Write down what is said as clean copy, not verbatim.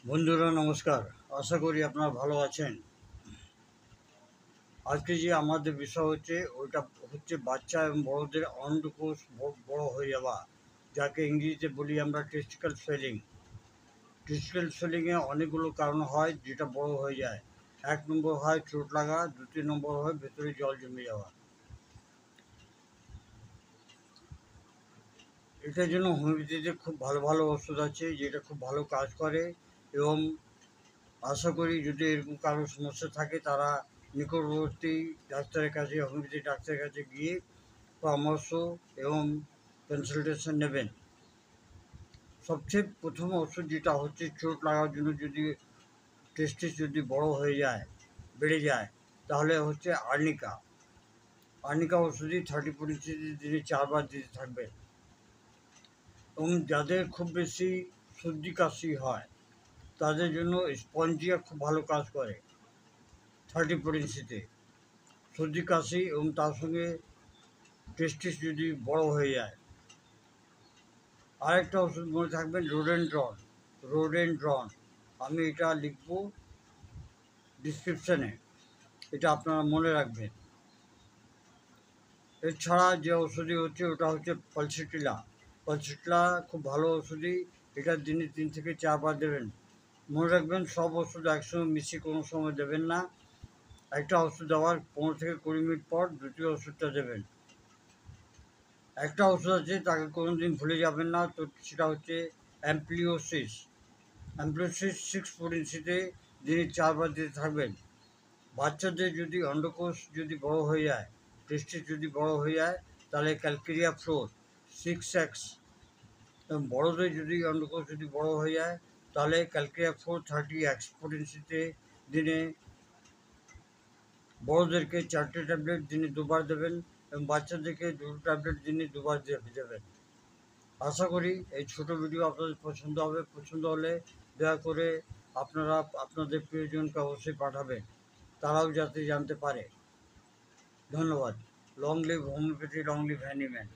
বন্ধুরা নমস্কার। আশা করি আপনারা ভালো আছেন। আজকে যে আমাদের বিষয় ওইটা হচ্ছে বাচ্চা এবং বড়দের অন্ডকোষ বড় হয়ে যাওয়া, যাকে ইংরেজিতে বলি আমরা টেস্টিক্যাল সোয়েলিং। টেস্টিক্যাল সোয়েলিংয়ে অনেকগুলো কারণ হয় যেটা বড় হয়ে যায়। 1 নম্বর হয় চোট লাগা, 2 নম্বর হয় ভেতরে জল জমে যাওয়া। এটার জন্য হোমিওপ্যাথিতে খুব ভালো ভালো ওষুধ আছে যেটা খুব ভালো কাজ করে, এবং আশা করি যদি এরকম কারো সমস্যা থাকে তারা নিকটবর্তী ডাক্তারের কাছে, হোমিওপ্যাথি ডাক্তারের কাছে গিয়ে পরামর্শ এবং কনসালটেশন নেবেন। সবচেয়ে প্রথম ওষুধ যেটা হচ্ছে চোট লাগার জন্য, যদি টেস্টিস যদি বড় হয়ে যায়, বেড়ে যায়, তাহলে হচ্ছে আর্নিকা। আর্নিকা ওষুধই 30 দিনে 4 বার দিতে থাকবে। এবং যাদের খুব বেশি সর্দি কাশি হয় তাদের জন্য স্পঞ্জিয়া খুব ভালো কাজ করে 30 সর্দি কাশি এবং তার সঙ্গে টেস্টিস যদি বড় হয়ে যায়। আরেকটা ওষুধ মনে থাকবেন, রোডেনড্রন। রোডেনড্রন আমি এটা লিখব ডিসক্রিপশানে, এটা আপনারা মনে রাখবেন। এছাড়া যে ওষুধই হচ্ছে ওটা হচ্ছে পালসিটিলা। পালসিটিলা খুব ভালো ওষুধই, এটা দিনে 3 থেকে 4 বার দেবেন। মনে রাখবেন সব ওষুধ একসঙ্গে মিশিয়ে কোনো সময় দেবেন না। একটা ওষুধ দেওয়ার 15 থেকে 20 মিনিট পর দ্বিতীয় ওষুধটা দেবেন। একটা ওষুধ আছে তাকে কোনোদিন ভুলে যাবেন না, তো সেটা হচ্ছে অ্যাম্প্লিওসিস। অ্যাম্প্লিওসিস 6 দিনে 4 বার দিতে থাকবেন। বাচ্চাদের যদি অন্ডকোষ যদি বড় হয়ে যায়, টেস্টিস যদি বড় হয়ে যায়, তাহলে ক্যালকেরিয়া ফ্লোর 6x। এবং বড়দের যদি অন্ডকোষ যদি বড় হয়ে যায়, তাহলে ক্যালকেরিয়া ফ্লোর 30x দিনে বড়দেরকে 4টে ট্যাবলেট দিনে 2 বার দেবেন, এবং বাচ্চাদেরকে 2টো ট্যাবলেট দিনে 2 বার দেবেন। আশা করি এই ছোটো ভিডিও আপনাদের পছন্দ হবে। পছন্দ হলে দয়া করে আপনারা আপনাদের প্রিয়জনকে অবশ্যই পাঠাবেন, তারাও যাতে জানতে পারে। ধন্যবাদ। Long live homeopathy, long live Hahnemann.